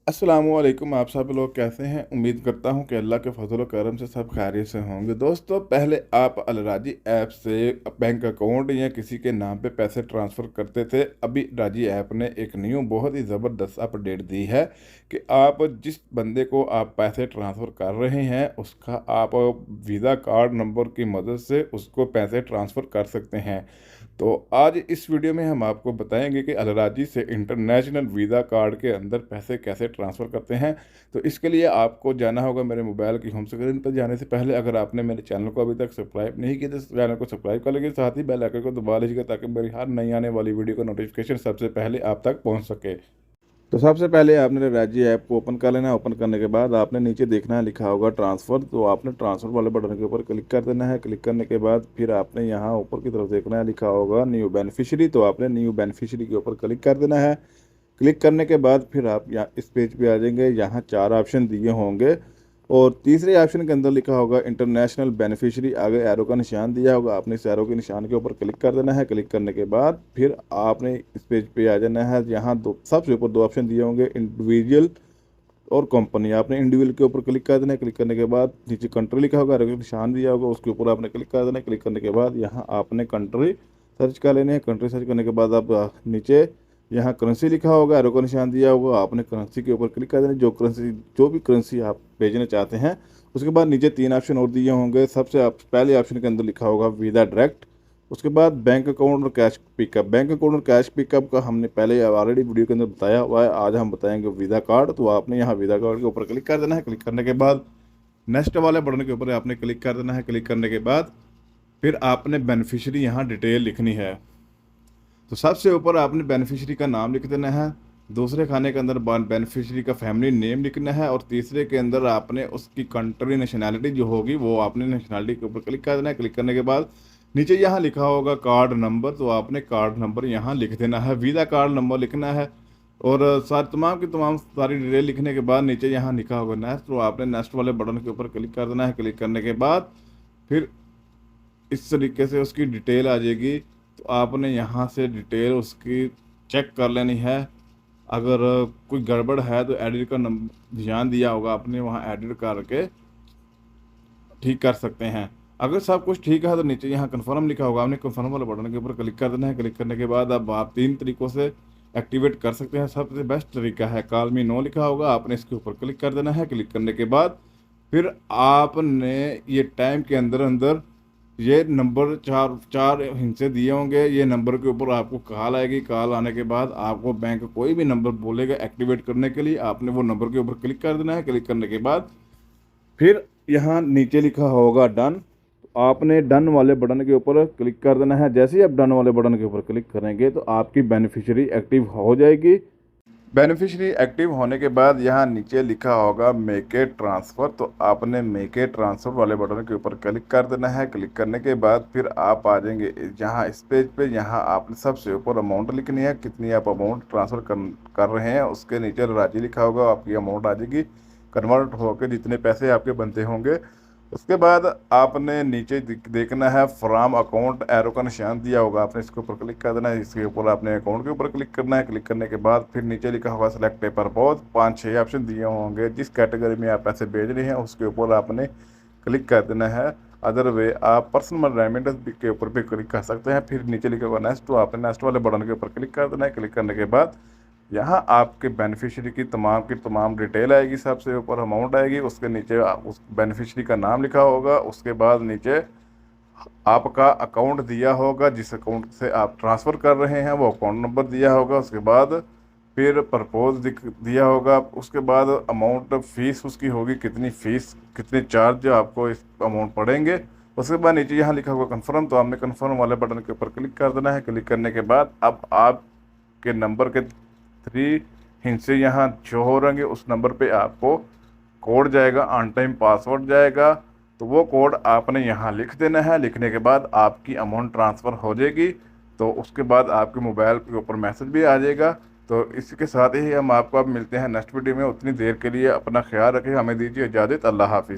अस्सलामुअलैकुम। आप सब लोग कैसे हैं? उम्मीद करता हूं कि अल्लाह के फजल व करम से सब खैरियत से होंगे। दोस्तों, पहले आप अलराजी ऐप से बैंक अकाउंट या किसी के नाम पे पैसे ट्रांसफ़र करते थे। अभी राजी ऐप ने एक न्यू बहुत ही ज़बरदस्त अपडेट दी है कि आप जिस बंदे को आप पैसे ट्रांसफ़र कर रहे हैं उसका आप वीज़ा कार्ड नंबर की मदद से उसको पैसे ट्रांसफ़र कर सकते हैं। तो आज इस वीडियो में हम आपको बताएंगे कि अलराजी से इंटरनेशनल वीज़ा कार्ड के अंदर पैसे कैसे ट्रांसफ़र करते हैं। तो इसके लिए आपको जाना होगा मेरे मोबाइल की होम स्क्रीन पर। जाने से पहले अगर आपने मेरे चैनल को अभी तक सब्सक्राइब नहीं किया तो चैनल को सब्सक्राइब कर लीजिए, साथ ही बेल आइकन को दबा लीजिएगा ताकि मेरी हर नई आने वाली वीडियो का नोटिफिकेशन सबसे पहले आप तक पहुँच सके। तो सबसे पहले आपने राज्य ऐप को ओपन कर लेना है। ओपन करने के बाद आपने नीचे देखना है, लिखा होगा ट्रांसफ़र। तो आपने ट्रांसफ़र वाले बटन के ऊपर क्लिक कर देना है। क्लिक करने के बाद फिर आपने यहाँ ऊपर की तरफ देखना है, लिखा होगा न्यू बेनिफिशियरी। तो आपने न्यू बेनिफिशियरी के ऊपर क्लिक कर देना है। क्लिक करने के बाद फिर आप यहाँ इस पेज पे आ जाएंगे। यहाँ 4 ऑप्शन दिए होंगे और तीसरे ऑप्शन के अंदर लिखा होगा इंटरनेशनल बेनिफिशियरी। आगे एरो का निशान दिया होगा, आपने इस एरो के निशान के ऊपर क्लिक कर देना है। क्लिक करने के बाद फिर आपने इस पेज पे आ जाना है। यहाँ दो सबसे ऊपर 2 ऑप्शन दिए होंगे, इंडिविजुअल और कंपनी। आपने इंडिविजुअल के ऊपर क्लिक कर देना है। क्लिक करने के बाद नीचे कंट्री लिखा होगा, एरो का निशान दिया होगा, उसके ऊपर आपने क्लिक कर देना है। क्लिक करने के बाद यहाँ आपने कंट्री सर्च कर लेने हैं। कंट्री सर्च करने के बाद आप नीचे यहाँ करेंसी लिखा होगा, एरो का निशान दिया होगा, आपने करेंसी के ऊपर क्लिक कर देना, जो भी करेंसी आप भेजना चाहते हैं। उसके बाद नीचे 3 ऑप्शन और दिए होंगे। सबसे पहले ऑप्शन के अंदर लिखा होगा वीज़ा डायरेक्ट। उसके बाद बैंक अकाउंट और कैश पिकअप। बैंक अकाउंट और कैश पिकअप का हमने पहले ऑलरेडी वीडियो के अंदर बताया हुआ है, आज हम बताएंगे वीज़ा कार्ड। तो आपने यहाँ वीज़ा कार्ड के ऊपर क्लिक कर देना है। क्लिक करने के बाद नेक्स्ट वाले बटन के ऊपर आपने क्लिक कर देना है। क्लिक करने के बाद फिर आपने बेनिफिशियरी यहाँ डिटेल लिखनी है। तो सबसे ऊपर आपने बेनिफिशियरी का नाम लिख देना है। दूसरे खाने के अंदर बेनिफिशियरी का फैमिली नेम लिखना है और तीसरे के अंदर आपने उसकी कंट्री नेशनैलिटी जो होगी वो आपने नेशनैलिटी के ऊपर क्लिक कर देना है। क्लिक करने के बाद नीचे यहाँ लिखा होगा कार्ड नंबर। तो आपने कार्ड नंबर यहाँ लिख देना है, वीज़ा कार्ड नंबर लिखना है और सारी तमाम की तमाम सारी डिटेल लिखने के बाद नीचे यहाँ लिखा होगा नेक्स्ट। तो आपने नेक्स्ट वाले बटन के ऊपर क्लिक कर देना है। क्लिक करने के बाद फिर इस तरीके से उसकी डिटेल आ जाएगी। तो आपने यहाँ से डिटेल उसकी चेक कर लेनी है। अगर कोई गड़बड़ है तो एडिट का निशान दिया होगा, आपने वहाँ एडिट करके ठीक कर सकते हैं। अगर सब कुछ ठीक है तो नीचे यहाँ कन्फर्म लिखा होगा, आपने कन्फर्म वाले बटन के ऊपर क्लिक कर देना है। क्लिक करने के बाद अब आप 3 तरीक़ों से एक्टिवेट कर सकते हैं। सबसे बेस्ट तरीका है कॉल मी नो लिखा होगा, आपने इसके ऊपर क्लिक कर देना है। क्लिक करने के बाद फिर आपने ये टाइम के अंदर अंदर ये नंबर चार हिस्से दिए होंगे। ये नंबर के ऊपर आपको कॉल आएगी। कॉल आने के बाद आपको बैंक कोई भी नंबर बोलेगा एक्टिवेट करने के लिए, आपने वो नंबर के ऊपर क्लिक कर देना है। क्लिक करने के बाद फिर यहाँ नीचे लिखा होगा डन। तो आपने डन वाले बटन के ऊपर क्लिक कर देना है। जैसे ही आप डन वाले बटन के ऊपर क्लिक करेंगे तो आपकी बेनिफिशियरी एक्टिव हो जाएगी। बेनिफिशियरी एक्टिव होने के बाद यहाँ नीचे लिखा होगा मेक ए ट्रांसफ़र। तो आपने मेक ए ट्रांसफ़र वाले बटन के ऊपर क्लिक कर देना है। क्लिक करने के बाद फिर आप आ जाएंगे यहाँ इस पेज पे। यहाँ आपने सबसे ऊपर अमाउंट लिखनी है, कितनी आप अमाउंट ट्रांसफ़र कर रहे हैं। उसके नीचे राजी लिखा होगा, आपकी अमाउंट आ जाएगी कन्वर्ट होकर जितने पैसे आपके बनते होंगे। उसके बाद आपने नीचे देखना है फ्राम अकाउंट, एरो का निशान दिया होगा, आपने इसके ऊपर क्लिक कर देना है। इसके ऊपर आपने अकाउंट के ऊपर क्लिक करना है। क्लिक करने के बाद फिर नीचे लिखा होगा सेलेक्ट पेपर। बहुत 5-6 ऑप्शन दिए होंगे, जिस कैटेगरी में आप पैसे भेज रहे हैं उसके ऊपर आपने क्लिक कर देना है। अदर वे आप पर्सनल रेमिटेंस के ऊपर भी क्लिक कर सकते हैं। फिर नीचे लिखा होगा नेक्स्ट। तो आपने नेक्स्ट वाले बटन के ऊपर क्लिक कर देना है। क्लिक करने के बाद यहाँ आपके बेनिफिशियरी की तमाम डिटेल आएगी। सबसे ऊपर अमाउंट आएगी, उसके नीचे उस बेनिफिशियरी का नाम लिखा होगा। उसके बाद नीचे आपका अकाउंट दिया होगा, जिस अकाउंट से आप ट्रांसफ़र कर रहे हैं वो अकाउंट नंबर दिया होगा। उसके बाद फिर परपोज दिया होगा। उसके बाद अमाउंट फ़ीस उसकी होगी, कितनी फ़ीस कितने चार्ज आपको इस अमाउंट पड़ेंगे। उसके बाद नीचे यहाँ लिखा होगा कन्फर्म। तो आपने कन्फर्म वाले बटन के ऊपर क्लिक कर देना है। क्लिक करने के बाद अब आपके नंबर के 3 हिस्से यहाँ शो हो रहेंगे। उस नंबर पे आपको कोड जाएगा, ऑन टाइम पासवर्ड जाएगा। तो वो कोड आपने यहाँ लिख देना है। लिखने के बाद आपकी अमाउंट ट्रांसफ़र हो जाएगी। तो उसके बाद आपके मोबाइल के ऊपर मैसेज भी आ जाएगा। तो इसके साथ ही हम आपको अब मिलते हैं नेक्स्ट वीडियो में। उतनी देर के लिए अपना ख्याल रखें, हमें दीजिए इजाज़त। अल्लाह हाफिज़।